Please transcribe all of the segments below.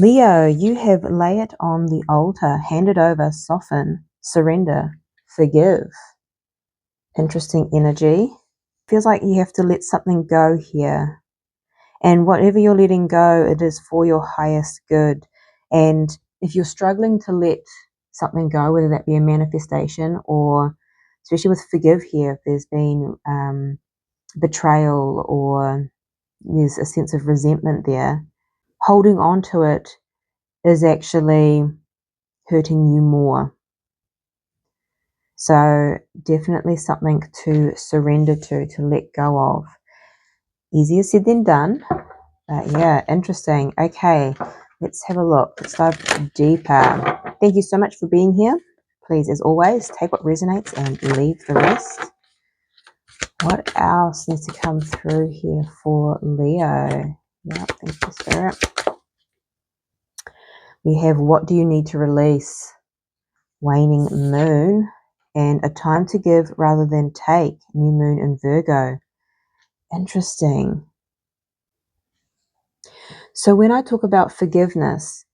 Leo, you have lay it on the altar, hand it over, soften, surrender, forgive. Interesting energy. Feels like you have to let something go here. And whatever you're letting go, it is for your highest good. And if you're struggling to let something go, whether that be a manifestation or, especially with forgive here, if there's been betrayal or there's a sense of resentment there, holding on to it is actually hurting you more. So definitely something to surrender to let go of. Easier said than done. But yeah, interesting. Okay, let's have a look. Let's dive deeper. Thank you so much for being here. Please, as always, take what resonates and leave the rest. What else needs to come through here for Leo? Yeah, thank you, Spirit. We have what do you need to release? Waning moon and a time to give rather than take. New moon in Virgo. Interesting. So when I talk about forgiveness,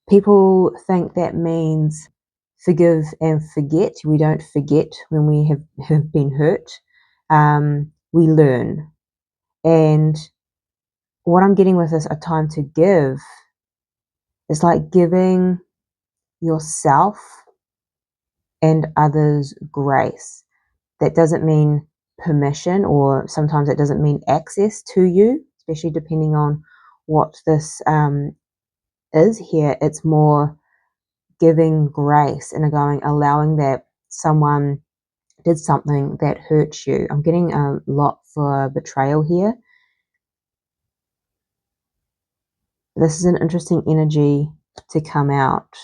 people think that means forgive and forget. We don't forget when we have been hurt. We learn. And what I'm getting with this, a time to give, is like giving yourself and others grace. That doesn't mean permission, or sometimes it doesn't mean access to you, especially depending on what this is here. It's more giving grace and allowing that someone did something that hurts you. I'm getting a lot for betrayal here. This is an interesting energy to come out.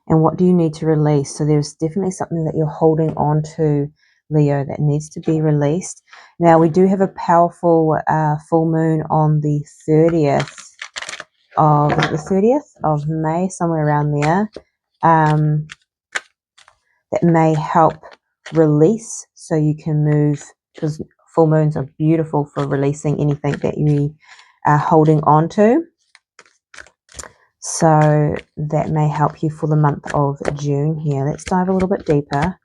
And what do you need to release? So there's definitely something that you're holding on to, Leo, that needs to be released. Now, we do have a powerful full moon on the 30th of May, somewhere around there. That may help release so you can move, because full moons are beautiful for releasing anything that you are holding on to. So that may help you for the month of June here. Let's dive a little bit deeper.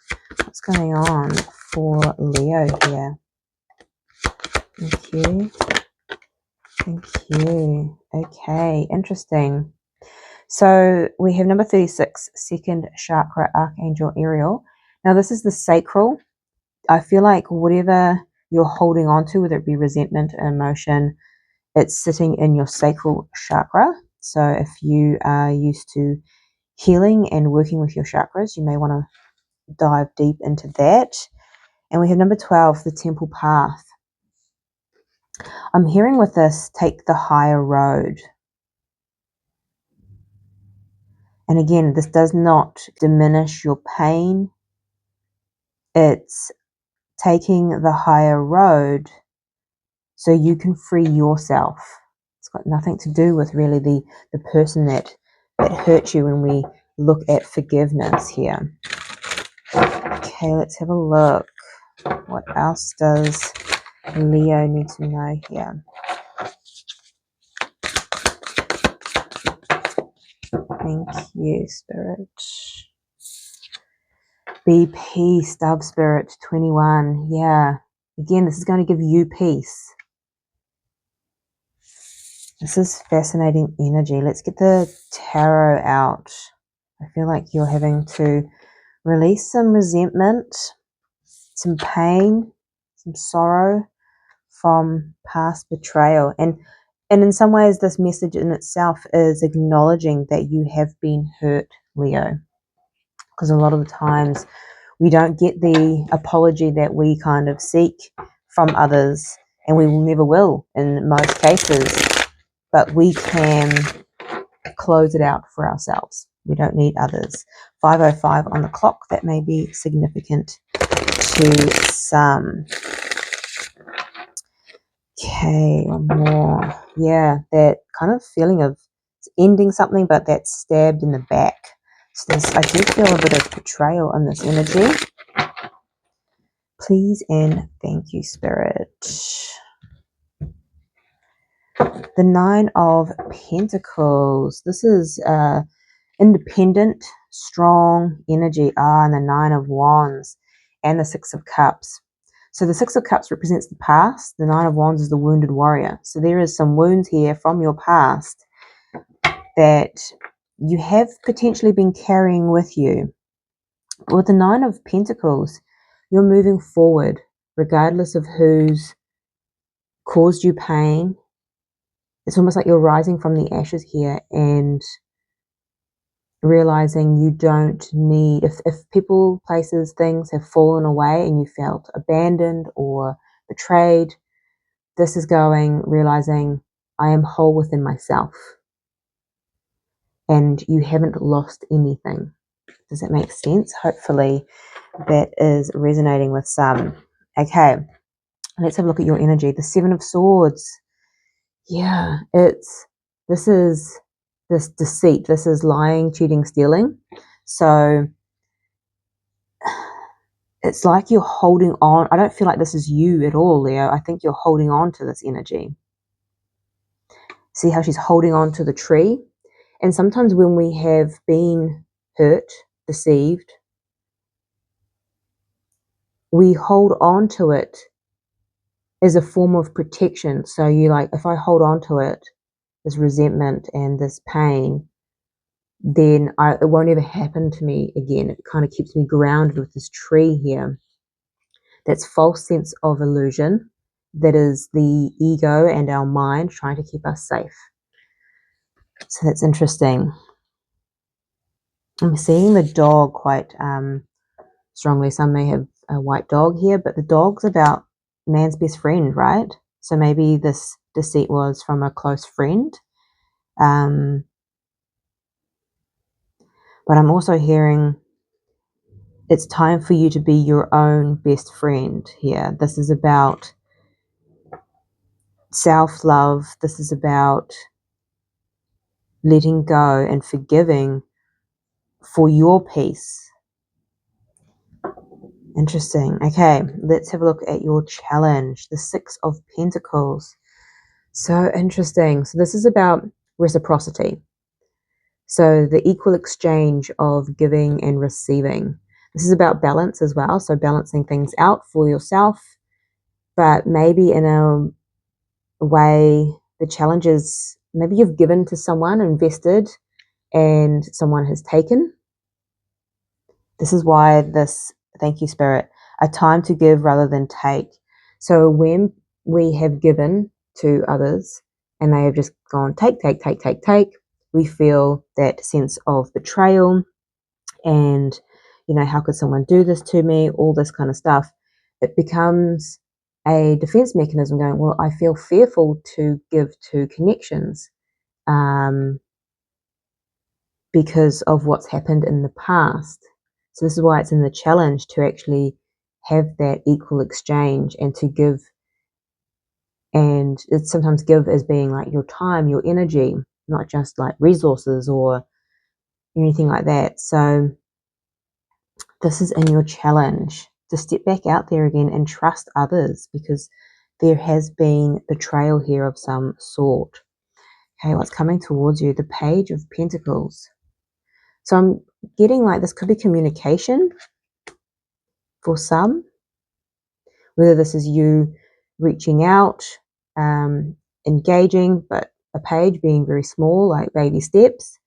What's going on for Leo here? Thank you. Thank you. Okay, interesting. So we have number 36, second chakra, Archangel Ariel. Now this is the sacral. I feel like whatever you're holding on to, whether it be resentment, emotion, it's sitting in your sacral chakra. So if you are used to healing and working with your chakras, you may want to dive deep into that. And we have number 12, the temple path. I'm hearing with this, take the higher road. And again, this does not diminish your pain. It's taking the higher road so you can free yourself. It's got nothing to do with really the person that hurt you when we look at forgiveness here. Okay, let's have a look. What else does Leo need to know here? Thank you, Spirit. Be peace, Dove Spirit 21. Yeah. Again, this is going to give you peace. This is fascinating energy. Let's get the tarot out. I feel like you're having to release some resentment, some pain, some sorrow from past betrayal. And in some ways, this message in itself is acknowledging that you have been hurt, Leo. Because a lot of the times we don't get the apology that we kind of seek from others, and we never will in most cases. But we can close it out for ourselves. We don't need others. 5:05 on the clock, that may be significant to some. Okay, one more. Yeah, that kind of feeling of ending something, but that's stabbed in the back. So I do feel a bit of betrayal in this energy. Please and thank you, Spirit. The Nine of Pentacles. This is independent, strong energy. And the Nine of Wands and the Six of Cups. So the Six of Cups represents the past. The Nine of Wands is the wounded warrior. So there is some wounds here from your past that you have potentially been carrying with you. With the Nine of Pentacles, you're moving forward regardless of who's caused you pain. It's almost like you're rising from the ashes here and realizing you don't need, if people, places, things have fallen away and you felt abandoned or betrayed, this is realizing I am whole within myself and you haven't lost anything. Does that make sense? Hopefully that is resonating with some. Okay, let's have a look at your energy. The Seven of Swords. Yeah, this is this deceit. This is lying, cheating, stealing. So it's like you're holding on. I don't feel like this is you at all, Leo. I think you're holding on to this energy. See how she's holding on to the tree? And sometimes when we have been hurt, deceived, we hold on to it as a form of protection. So you like, if I hold on to it, this resentment and this pain, then it won't ever happen to me again. It kind of keeps me grounded with this tree here. That's false sense of illusion. That is the ego and our mind trying to keep us safe. So that's interesting. I'm seeing the dog quite strongly. Some may have a white dog here, but the dog's about man's best friend, right? So maybe this deceit was from a close friend. But I'm also hearing it's time for you to be your own best friend here. This is about self-love. This is about letting go and forgiving for your peace. Interesting. Okay, let's have a look at your challenge. The Six of Pentacles. So interesting. So this is about reciprocity. So the equal exchange of giving and receiving. This is about balance as well. So balancing things out for yourself, but maybe in a way, the challenge is maybe you've given to someone, invested, and someone has taken. This is why this, thank you, Spirit, a time to give rather than take. So when we have given to others and they have just gone take, we feel that sense of betrayal and, you know, how could someone do this to me? All this kind of stuff. It becomes a defense mechanism going, well, I feel fearful to give to connections because of what's happened in the past. So this is why it's in the challenge to actually have that equal exchange and to give. And it's sometimes give as being like your time, your energy, not just like resources or anything like that. So this is in your challenge to step back out there again and trust others, because there has been betrayal here of some sort. Okay, what's coming towards you? The Page of Pentacles. So I'm getting like this could be communication for some, whether this is you reaching out, engaging, but a page being very small, like baby steps.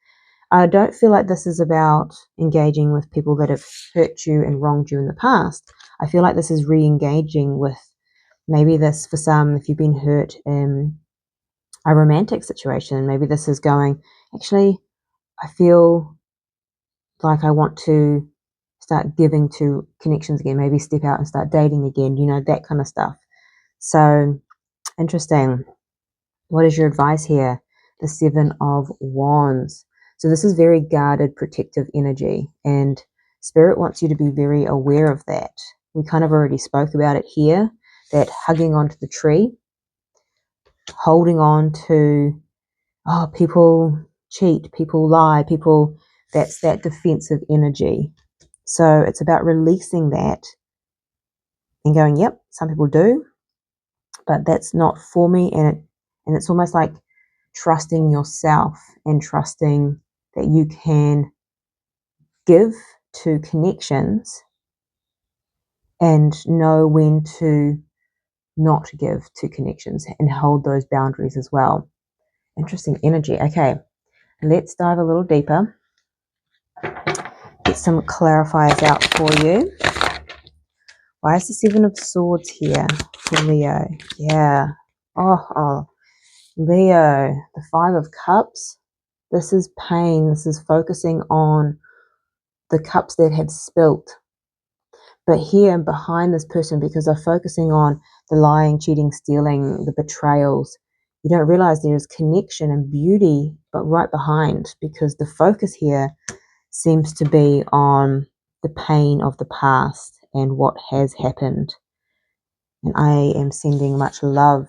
I don't feel like this is about engaging with people that have hurt you and wronged you in the past. I feel like this is re-engaging with maybe this, for some, if you've been hurt in a romantic situation, maybe this is going, actually, I feel like I want to start giving to connections again, maybe step out and start dating again, you know, that kind of stuff. So interesting. What is your advice here? The Seven of Wands. So this is very guarded, protective energy, and Spirit wants you to be very aware of that. We kind of already spoke about it here, that hugging onto the tree, holding on to, oh, people cheat, people lie, people, that's that defensive energy. So it's about releasing that and going, yep, some people do, but that's not for me. And it's almost like trusting yourself and trusting that you can give to connections and know when to not give to connections and hold those boundaries as well. Interesting energy. Okay, let's dive a little deeper. Get some clarifiers out for you. Why is the Seven of Swords here for Leo? Yeah. Oh, Leo, the Five of Cups. This is pain. This is focusing on the cups that have spilt. But here behind this person, because they're focusing on the lying, cheating, stealing, the betrayals, you don't realize there is connection and beauty, but right behind, because the focus here seems to be on the pain of the past and what has happened. And I am sending much love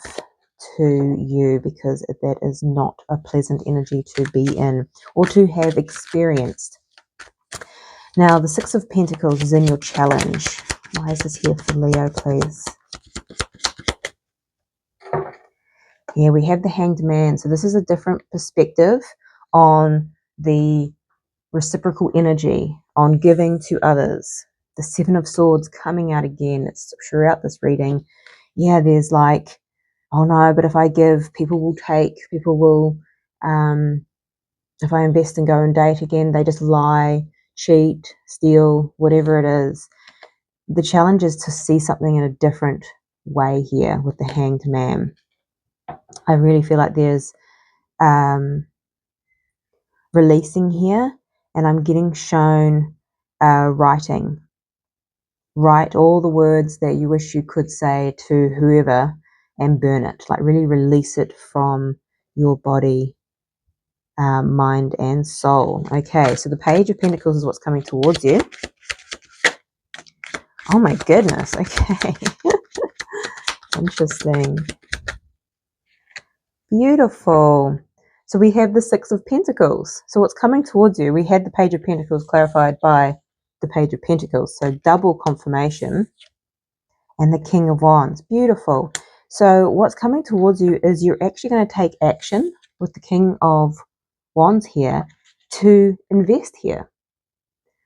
to you because that is not a pleasant energy to be in or to have experienced. Now, the Six of Pentacles is in your challenge. Why is this here for Leo, please? Yeah, we have the Hanged Man. So this is a different perspective on the reciprocal energy, on giving to others. The Seven of Swords coming out again. It's throughout this reading. Yeah, there's like, oh no, but if I give, people will take, people will, if I invest and go and date again, they just lie, cheat, steal, whatever it is. The challenge is to see something in a different way here with the Hanged Man. I really feel like there's releasing here, and I'm getting shown writing. Write all the words that you wish you could say to whoever and burn it. Like really release it from your body, mind and soul. Okay, so the Page of Pentacles is what's coming towards you. Oh my goodness, okay. Interesting. Beautiful. So we have the Six of Pentacles. So what's coming towards you, we had the Page of Pentacles clarified by the Page of Pentacles. So double confirmation. And the King of Wands. Beautiful. So what's coming towards you is you're actually going to take action with the King of Wands here to invest here.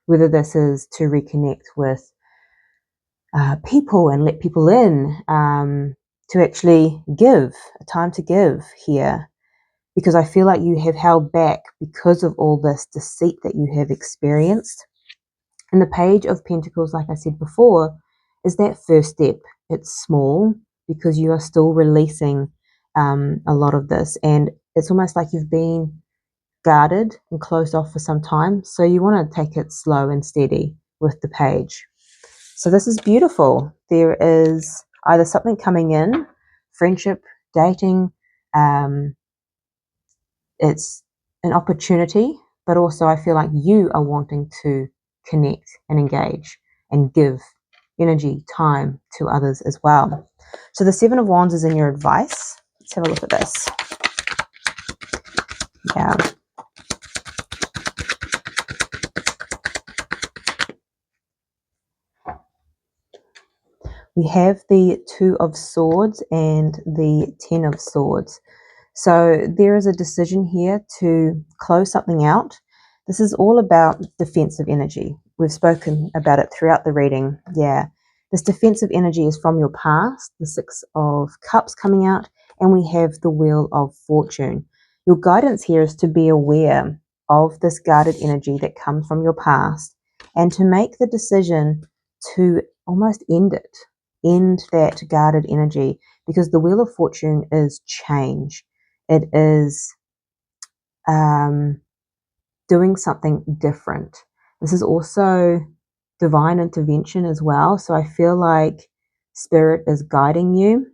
Whether this is to reconnect with people and let people in, to actually give, a time to give here. Because I feel like you have held back because of all this deceit that you have experienced. And the Page of Pentacles, like I said before, is that first step. It's small because you are still releasing a lot of this. And it's almost like you've been guarded and closed off for some time. So you want to take it slow and steady with the Page. So this is beautiful. There is either something coming in, friendship, dating, it's an opportunity, but also I feel like you are wanting to connect and engage and give energy, time to others as well. So the Seven of Wands is in your advice. Let's have a look at this. Yeah. We have the Two of Swords and the Ten of Swords. So there is a decision here to close something out. This is all about defensive energy. We've spoken about it throughout the reading. Yeah. This defensive energy is from your past, the Six of Cups coming out, and we have the Wheel of Fortune. Your guidance here is to be aware of this guarded energy that comes from your past and to make the decision to almost end it, end that guarded energy, because the Wheel of Fortune is change. It is doing something different. This is also divine intervention as well. So I feel like Spirit is guiding you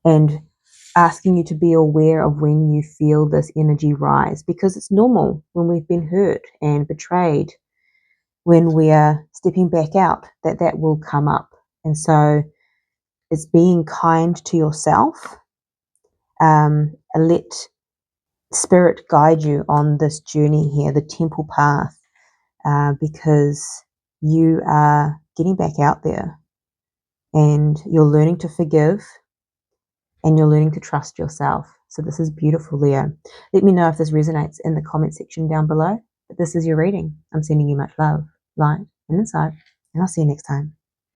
and asking you to be aware of when you feel this energy rise, because it's normal when we've been hurt and betrayed, when we are stepping back out, that will come up. And so it's being kind to yourself. Let Spirit guide you on this journey here, the temple path, because you are getting back out there and you're learning to forgive and you're learning to trust yourself. So this is beautiful, Leo. Let me know if this resonates in the comment section down below. But this is your reading. I'm sending you much love, light, and insight, and I'll see you next time.